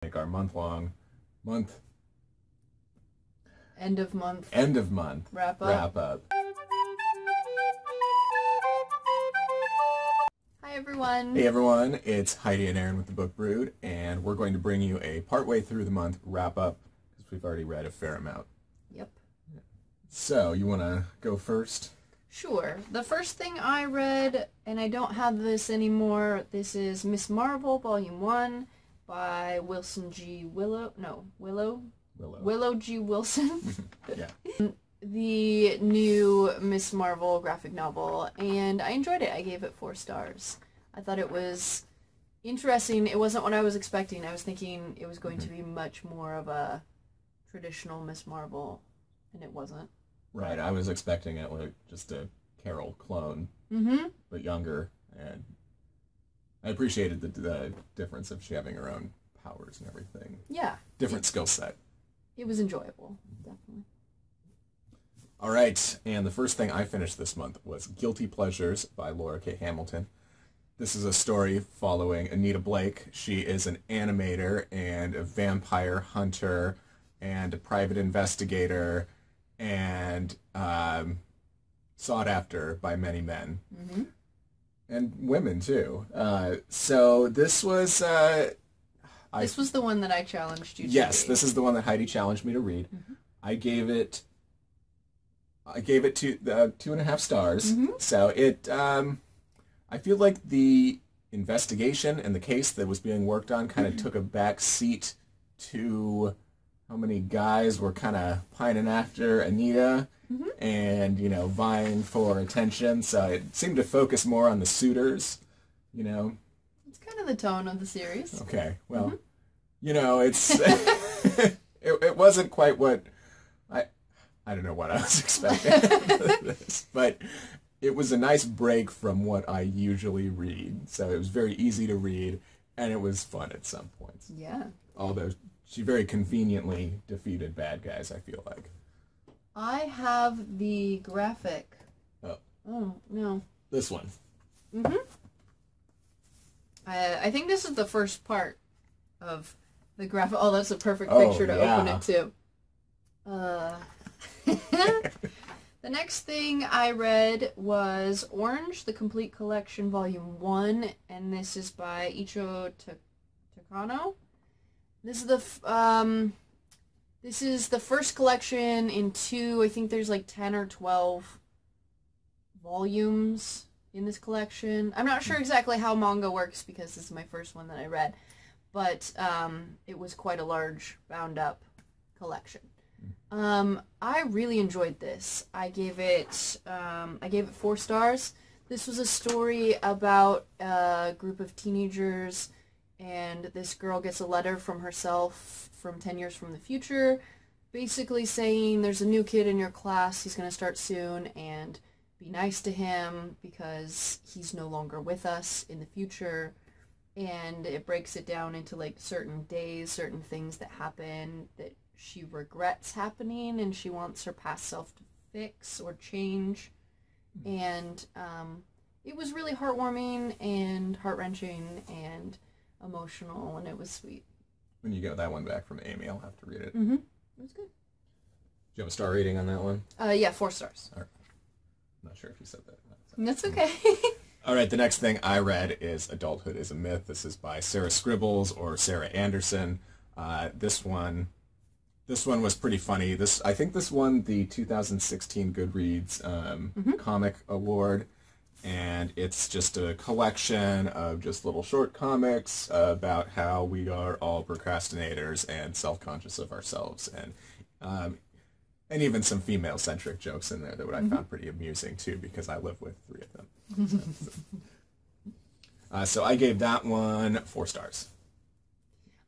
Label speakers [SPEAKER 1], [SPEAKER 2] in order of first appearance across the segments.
[SPEAKER 1] Make our month
[SPEAKER 2] end of month wrap up. Hi everyone.
[SPEAKER 1] Hey everyone, it's Heidi and Aaron with the Book Brood, and we're going to bring you a partway through the month wrap up because we've already read a fair amount.
[SPEAKER 2] Yep.
[SPEAKER 1] So, you want to go first?
[SPEAKER 2] Sure. The first thing I read, and I don't have this anymore, this is Miss Marvel Volume 1 by Willow G. Wilson.
[SPEAKER 1] Yeah.
[SPEAKER 2] The new Miss Marvel graphic novel, and I enjoyed it. I gave it 4 stars. I thought it was interesting. It wasn't what I was expecting. I was thinking it was going to be much more of a traditional Miss Marvel, and it wasn't.
[SPEAKER 1] Right, I was expecting it like just a Carol clone, but younger, and I appreciated the difference of she having her own powers and everything.
[SPEAKER 2] Yeah.
[SPEAKER 1] Different skill set.
[SPEAKER 2] It was enjoyable, definitely.
[SPEAKER 1] All right, and the first thing I finished this month was Guilty Pleasures by Laura K. Hamilton. This is a story following Anita Blake. She is an animator and a vampire hunter and a private investigator and sought after by many men. And women, too. So this was...
[SPEAKER 2] this was the one that I challenged you to
[SPEAKER 1] Yes,
[SPEAKER 2] read.
[SPEAKER 1] this is the one that Heidi challenged me to read. I gave it 2.5 stars. So it, I feel like the investigation and the case that was being worked on kind of took a back seat to how many guys were kind of pining after Anita and, you know, vying for attention. So it seemed to focus more on the suitors, you know.
[SPEAKER 2] It's kind of the tone of the series.
[SPEAKER 1] Okay, well, you know, it's it wasn't quite what I don't know what I was expecting out of this, but it was a nice break from what I usually read. So it was very easy to read, and it was fun at some points.
[SPEAKER 2] Yeah.
[SPEAKER 1] Although she very conveniently defeated bad guys, I feel like.
[SPEAKER 2] I have the graphic. Oh, no.
[SPEAKER 1] This one.
[SPEAKER 2] I think this is the first part of the graphic. Oh, that's a perfect picture to open it to. The next thing I read was Orange, the Complete Collection, Volume 1, and this is by Icho Takano. This is the first collection in 2. I think there's like 10 or 12 volumes in this collection. I'm not sure exactly how manga works because this is my first one that I read, but it was quite a large bound up collection. I really enjoyed this. I gave it 4 stars. This was a story about a group of teenagers, and this girl gets a letter from herself from 10 years from the future, basically saying there's a new kid in your class, he's going to start soon, and be nice to him because he's no longer with us in the future. And it breaks it down into like certain days, certain things that happen that she regrets happening and she wants her past self to fix or change. And it was really heartwarming and heart-wrenching and emotional, and it was sweet.
[SPEAKER 1] When you get that one back from Amy, I'll have to read it.
[SPEAKER 2] It was good.
[SPEAKER 1] Do you have a star rating on that one?
[SPEAKER 2] Yeah, 4 stars.
[SPEAKER 1] All right. I'm not sure if you said that.
[SPEAKER 2] That's okay.
[SPEAKER 1] All right, the next thing I read is Adulthood is a Myth. This is by Sarah Scribbles or Sarah Anderson. This one was pretty funny. I think this won the 2016 Goodreads Comic Award, and it's just a collection of just little short comics about how we are all procrastinators and self-conscious of ourselves, and even some female-centric jokes in there that I found pretty amusing too, because I live with 3 of them. So I gave that one 4 stars.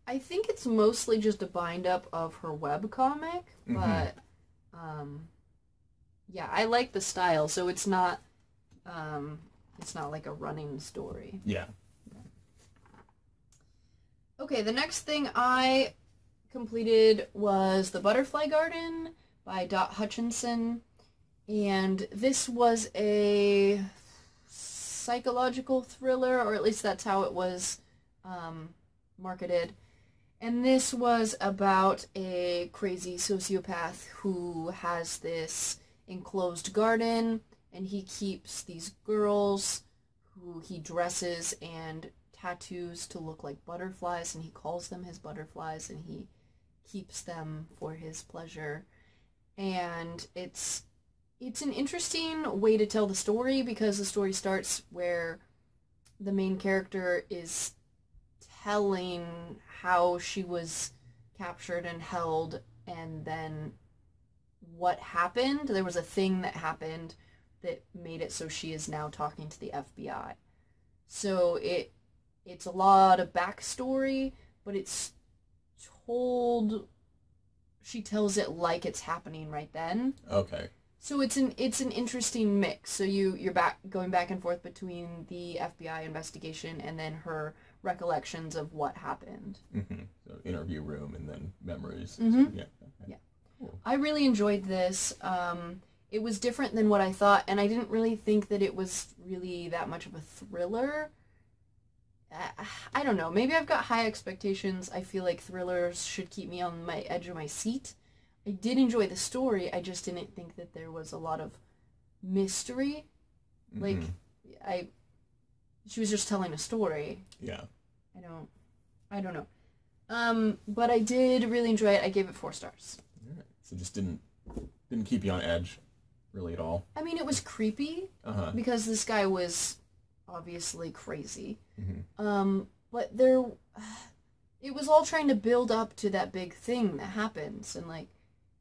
[SPEAKER 2] I think it's mostly just a bind-up of her webcomic, but, yeah, I like the style, so it's not like a running story.
[SPEAKER 1] Yeah.
[SPEAKER 2] Okay, the next thing I completed was The Butterfly Garden by Dot Hutchinson, and this was a psychological thriller, or at least that's how it was marketed. And this was about a crazy sociopath who has this enclosed garden, and he keeps these girls who he dresses and tattoos to look like butterflies, and he calls them his butterflies, and he keeps them for his pleasure. And it's an interesting way to tell the story, because the story starts where the main character is telling how she was captured and held, and then what happened. There was a thing that happened that made it so she is now talking to the FBI. So it's a lot of backstory, but it's told, she tells it like it's happening right then.
[SPEAKER 1] Okay.
[SPEAKER 2] So it's an interesting mix. So you're going back and forth between the FBI investigation and then her recollections of what happened.
[SPEAKER 1] Mm-hmm. So interview room and then memories.
[SPEAKER 2] Mm-hmm.
[SPEAKER 1] So, yeah. Okay.
[SPEAKER 2] Yeah.
[SPEAKER 1] Cool.
[SPEAKER 2] I really enjoyed this. It was different than what I thought, and I didn't really think that it was really that much of a thriller. I don't know. Maybe I've got high expectations. I feel like thrillers should keep me on my edge of my seat. I did enjoy the story. I just didn't think that there was a lot of mystery.
[SPEAKER 1] Mm-hmm.
[SPEAKER 2] Like, she was just telling a story.
[SPEAKER 1] Yeah.
[SPEAKER 2] I don't know. But I did really enjoy it. I gave it 4 stars.
[SPEAKER 1] All right. So just didn't keep you on edge, really, at all.
[SPEAKER 2] I mean, it was creepy because this guy was obviously crazy.
[SPEAKER 1] Mm-hmm.
[SPEAKER 2] But it was all trying to build up to that big thing that happens, and like,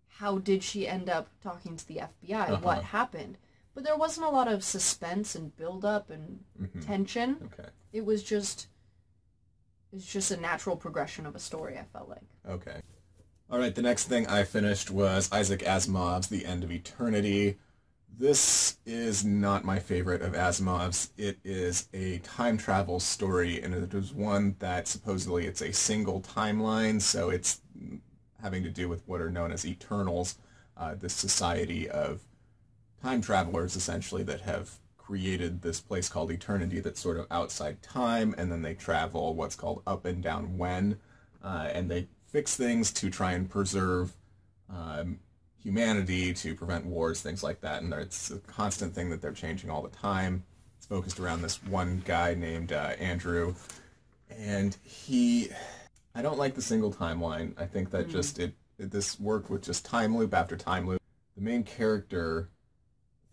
[SPEAKER 2] how did she end up talking to the FBI? What happened? But there wasn't a lot of suspense and build up and tension.
[SPEAKER 1] Okay.
[SPEAKER 2] It was just a natural progression of a story, I felt like.
[SPEAKER 1] Okay. All right, the next thing I finished was Isaac Asimov's The End of Eternity. This is not my favorite of Asimov's. It is a time travel story, and it is one that supposedly it's a single timeline, so it's having to do with what are known as Eternals, this society of time travelers, essentially, that have created this place called Eternity that's sort of outside time, and then they travel what's called up and down when, and they fix things to try and preserve humanity, to prevent wars, things like that, and it's a constant thing that they're changing all the time. It's focused around this one guy named Andrew, and I don't like the single timeline. I think that this worked with just time loop after time loop. The main character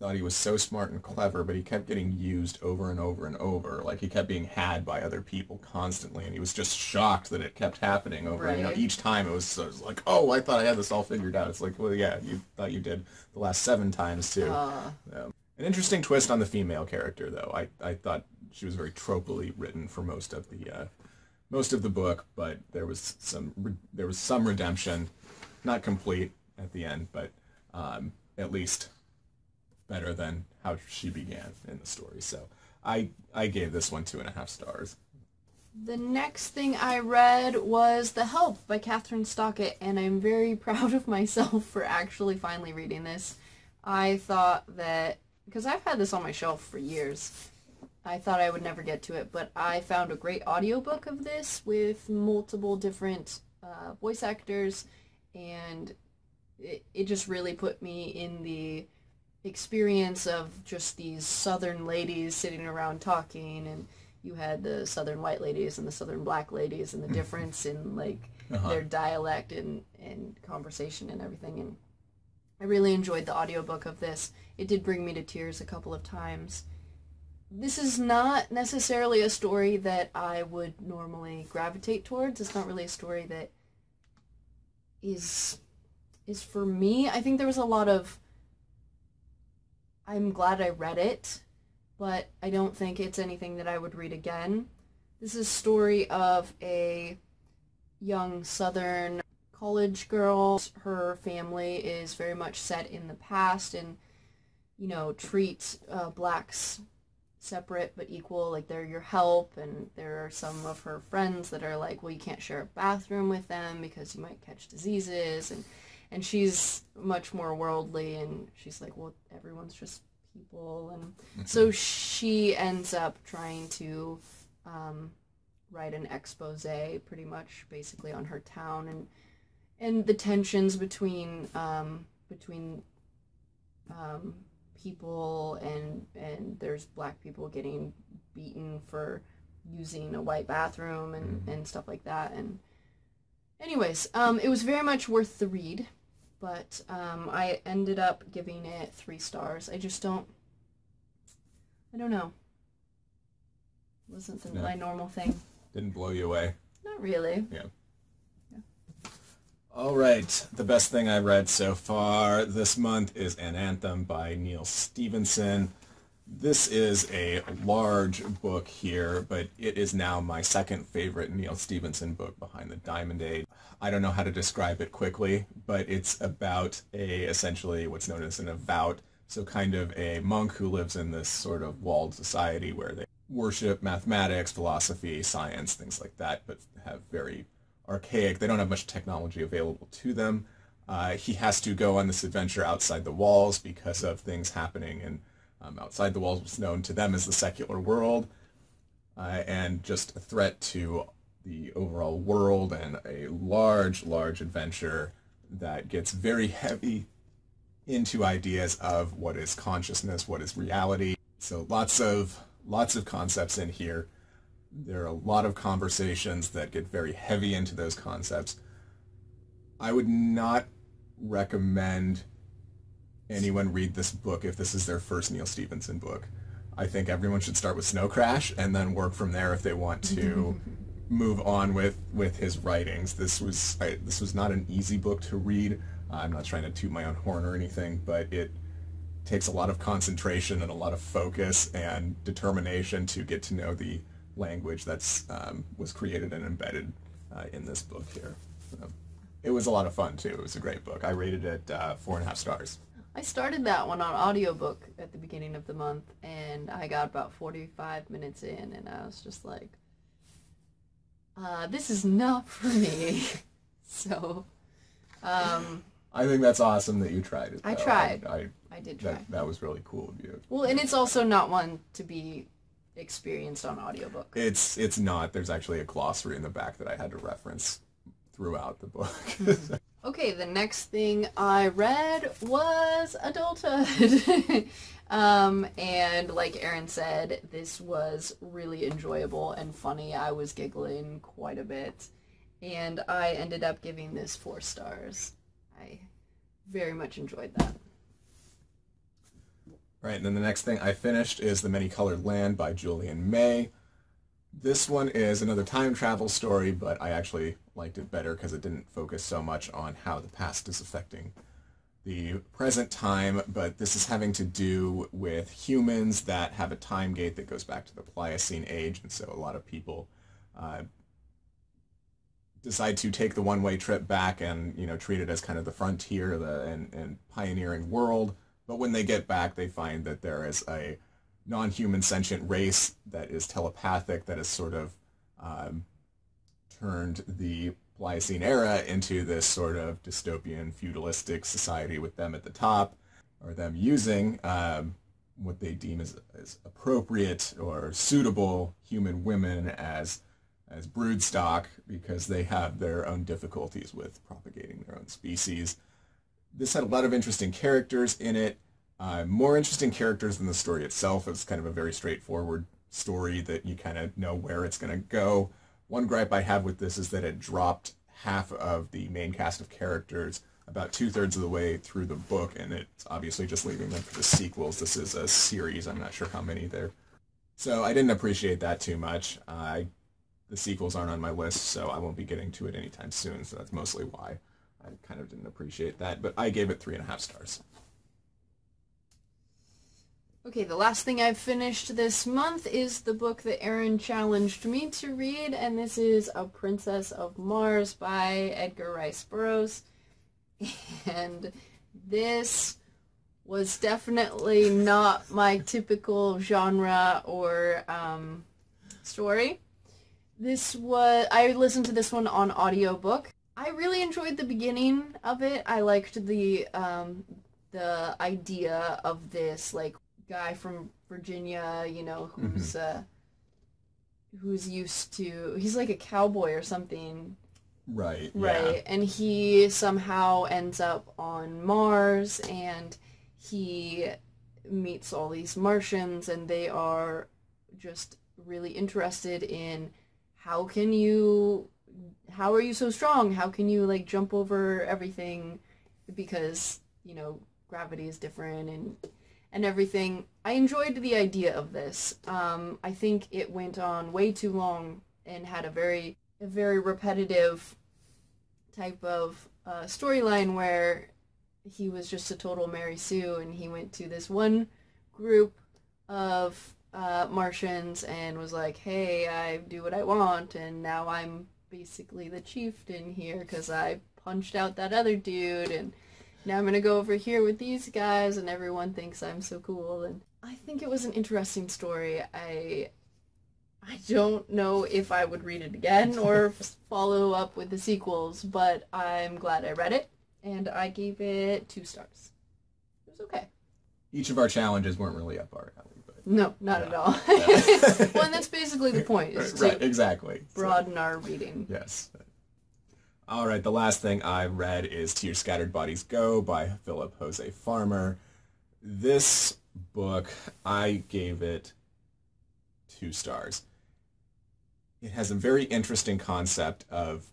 [SPEAKER 1] thought he was so smart and clever, but he kept getting used over and over and over. Like, he kept being had by other people constantly, and he was just shocked that it kept happening over.
[SPEAKER 2] Right.
[SPEAKER 1] You know, each time it was like, oh, I thought I had this all figured out. It's like, well, yeah, you thought you did the last 7 times too. An interesting twist on the female character, though. I thought she was very tropically written for most of the book, but there was some redemption, not complete at the end, but at least better than how she began in the story. So I gave this one 2.5 stars.
[SPEAKER 2] The next thing I read was The Help by Catherine Stockett, and I'm very proud of myself for actually finally reading this. I thought that, because I've had this on my shelf for years, I thought I would never get to it, but I found a great audiobook of this with multiple different voice actors, and it just really put me in the experience of just these southern ladies sitting around talking, and you had the southern white ladies and the southern black ladies, and the difference in like their dialect and conversation and everything. And I really enjoyed the audiobook of this. It did bring me to tears a couple of times. This is not necessarily a story that I would normally gravitate towards. It's not really a story that is for me. I think there was a lot of, I'm glad I read it, but I don't think it's anything that I would read again. This is a story of a young southern college girl. Her family is very much set in the past and, you know, treats blacks separate but equal, like they're your help, and there are some of her friends that are like, well, you can't share a bathroom with them because you might catch diseases, and she's much more worldly, and she's like, well, everyone's just people, and so she ends up trying to write an expose pretty much basically on her town and the tensions between people and there's black people getting beaten for using a white bathroom and stuff like that. And anyways, it was very much worth the read, but I ended up giving it 3 stars. I don't know. Wasn't my normal thing.
[SPEAKER 1] Didn't blow you away?
[SPEAKER 2] Not really.
[SPEAKER 1] Yeah. All right, the best thing I read so far this month is An Anthem by Neil Stephenson. This is a large book here, but it is now my second favorite Neil Stephenson book behind The Diamond Age. I don't know how to describe it quickly, but it's about essentially what's known as an avowed, so kind of a monk who lives in this sort of walled society where they worship mathematics, philosophy, science, things like that, but have very archaic. They don't have much technology available to them. He has to go on this adventure outside the walls because of things happening and outside the walls was known to them as the secular world, and just a threat to the overall world, and a large adventure that gets very heavy into ideas of what is consciousness, what is reality. So lots of concepts in here. There are a lot of conversations that get very heavy into those concepts. I would not recommend anyone read this book if this is their first Neil Stephenson book. I think everyone should start with Snow Crash and then work from there if they want to move on with his writings. This was not an easy book to read. I'm not trying to toot my own horn or anything, but it takes a lot of concentration and a lot of focus and determination to get to know the language that's was created and embedded in this book here. It was a lot of fun too. It was a great book. I rated it 4.5 stars.
[SPEAKER 2] I started that one on audiobook at the beginning of the month, and I got about 45 minutes in, and I was just like, this is not for me. So,
[SPEAKER 1] I think that's awesome that you tried it, though.
[SPEAKER 2] I tried. I did try.
[SPEAKER 1] That was really cool of you.
[SPEAKER 2] Well, and it's also not one to be experienced on audiobook.
[SPEAKER 1] It's not. There's actually a glossary in the back that I had to reference throughout the book.
[SPEAKER 2] Okay, the next thing I read was Adulthood. And like Aaron said, this was really enjoyable and funny. I was giggling quite a bit. And I ended up giving this 4 stars. I very much enjoyed that.
[SPEAKER 1] Right, and then the next thing I finished is The Many-Colored Land by Julian May. This one is another time travel story, but I actually liked it better because it didn't focus so much on how the past is affecting the present time, but this is having to do with humans that have a time gate that goes back to the Pliocene age, and so a lot of people decide to take the one-way trip back and, you know, treat it as kind of the frontier and pioneering world. But when they get back, they find that there is a non-human sentient race that is telepathic, that has sort of turned the Pliocene era into this sort of dystopian, feudalistic society with them at the top, or them using what they deem as appropriate or suitable human women as brood stock because they have their own difficulties with propagating their own species. This had a lot of interesting characters in it, more interesting characters than the story itself. It's kind of a very straightforward story that you kind of know where it's going to go. One gripe I have with this is that it dropped half of the main cast of characters about 2/3 of the way through the book, and it's obviously just leaving them for the sequels. This is a series. I'm not sure how many there. So I didn't appreciate that too much. The sequels aren't on my list, so I won't be getting to it anytime soon, so that's mostly why I kind of didn't appreciate that, but I gave it 3.5 stars.
[SPEAKER 2] Okay, the last thing I've finished this month is the book that Aaron challenged me to read, and this is A Princess of Mars by Edgar Rice Burroughs. And this was definitely not my typical genre or story. I listened to this one on audiobook. I really enjoyed the beginning of it. I liked the idea of this, like, guy from Virginia, you know, who's used to, he's like a cowboy or something.
[SPEAKER 1] Right.
[SPEAKER 2] Right.
[SPEAKER 1] Yeah.
[SPEAKER 2] And he somehow ends up on Mars, and he meets all these Martians, and they are just really interested in how are you so strong? How can you like jump over everything? Because, you know, gravity is different and everything. I enjoyed the idea of this. I think it went on way too long and had a very repetitive type of storyline where he was just a total Mary Sue, and he went to this one group of Martians and was like, hey, I do what I want, and now I'm basically the chieftain here because I punched out that other dude, and now I'm going to go over here with these guys, and everyone thinks I'm so cool. And I think it was an interesting story. I don't know if I would read it again or follow up with the sequels, but I'm glad I read it, and I gave it 2 stars. It was okay.
[SPEAKER 1] Each of our challenges weren't really up our alley, but
[SPEAKER 2] no, not at all.
[SPEAKER 1] Yeah.
[SPEAKER 2] Well, and that's basically the point, is to
[SPEAKER 1] right, exactly.
[SPEAKER 2] broaden our reading.
[SPEAKER 1] Yes. All right, the last thing I read is To Your Scattered Bodies Go by Philip Jose Farmer. This book, I gave it 2 stars. It has a very interesting concept of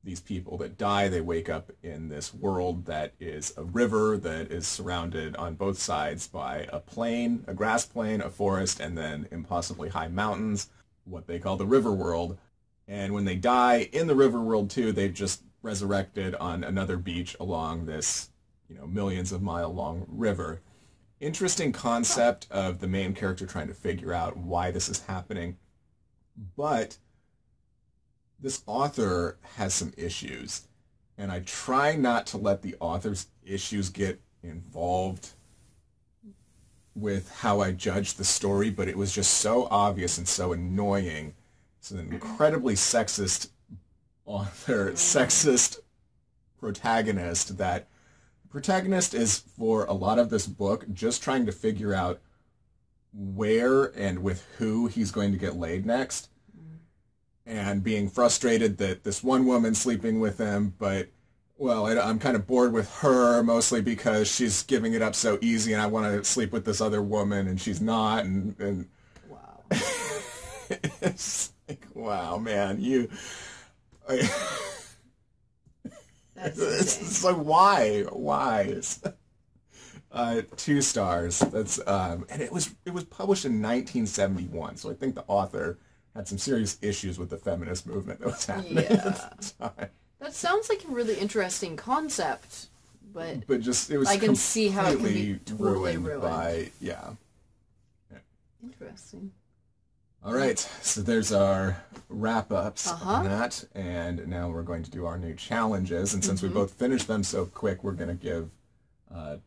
[SPEAKER 1] these people that die. They wake up in this world that is a river that is surrounded on both sides by a plain, a grass plain, a forest, and then impossibly high mountains, what they call the river world. And when they die in the river world too, they've just resurrected on another beach along this, you know, millions of mile long river. Interesting concept of the main character trying to figure out why this is happening. But this author has some issues, and I try not to let the author's issues get involved with how I judge the story, but it was just so obvious and so annoying. It's an incredibly sexist author, sexist protagonist, that the protagonist is, for a lot of this book, just trying to figure out where and with who he's going to get laid next, and being frustrated that this one woman's sleeping with him, but, well, I'm kind of bored with her, mostly because she's giving it up so easy, and I want to sleep with this other woman, and she's not, and
[SPEAKER 2] Wow.
[SPEAKER 1] it's like, wow, man,
[SPEAKER 2] That's
[SPEAKER 1] it's like, why? It's, 2 stars. That's and it was published in 1971, so I think the author had some serious issues with the feminist movement that was happening at the time.
[SPEAKER 2] That sounds like a really interesting concept, but
[SPEAKER 1] just it was
[SPEAKER 2] I can see how it can be
[SPEAKER 1] completely
[SPEAKER 2] totally ruined
[SPEAKER 1] by yeah.
[SPEAKER 2] Interesting.
[SPEAKER 1] All right, so there's our wrap-ups on that, and now we're going to do our new challenges, and since we both finished them so quick, we're going to give,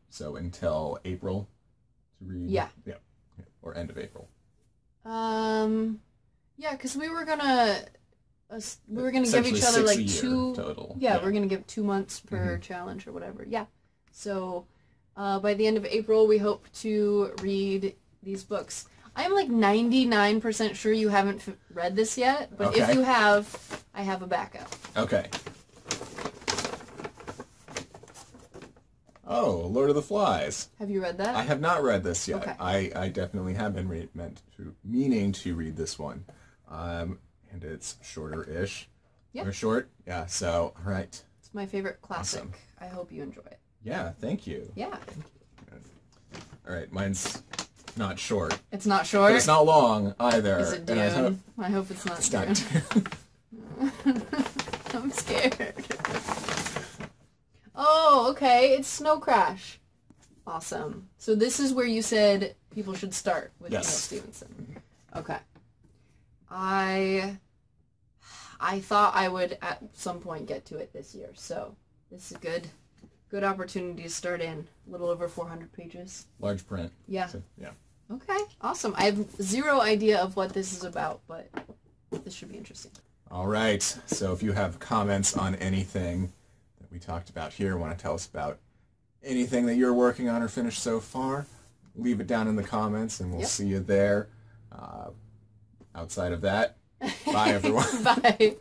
[SPEAKER 1] so until April to read?
[SPEAKER 2] Yeah,
[SPEAKER 1] or end of April.
[SPEAKER 2] Yeah, because we were gonna give each other like 2
[SPEAKER 1] total.
[SPEAKER 2] Yeah, we're gonna give 2 months per challenge or whatever. Yeah, so by the end of April, we hope to read these books. I'm like 99% sure you haven't read this yet, but if you have, I have a backup.
[SPEAKER 1] Okay. Oh, Lord of the Flies.
[SPEAKER 2] Have you read that?
[SPEAKER 1] I have not read this yet.
[SPEAKER 2] Okay.
[SPEAKER 1] I definitely have been meaning to read this one. And it's shorter-ish.
[SPEAKER 2] Yeah.
[SPEAKER 1] Or short. Yeah, so, all right.
[SPEAKER 2] It's my favorite classic.
[SPEAKER 1] Awesome.
[SPEAKER 2] I hope you enjoy it.
[SPEAKER 1] Yeah, thank you.
[SPEAKER 2] Yeah.
[SPEAKER 1] All right, mine's not short.
[SPEAKER 2] It's not short?
[SPEAKER 1] But it's not long, either.
[SPEAKER 2] Is it Dune? I hope it's not
[SPEAKER 1] it's
[SPEAKER 2] Dune.
[SPEAKER 1] not Dune.
[SPEAKER 2] I'm scared. Oh, okay. It's Snow Crash. Awesome. So this is where you said people should start with Neil Stephenson. Okay. I thought I would at some point get to it this year, so this is good opportunity to start in. A little over 400 pages.
[SPEAKER 1] Large print.
[SPEAKER 2] Yeah.
[SPEAKER 1] So, yeah.
[SPEAKER 2] Okay, awesome. I have zero idea of what this is about, but this should be interesting.
[SPEAKER 1] All right. So if you have comments on anything that we talked about here, want to tell us about anything that you're working on or finished so far, leave it down in the comments, and we'll see you there. Outside of that, bye everyone.
[SPEAKER 2] Bye.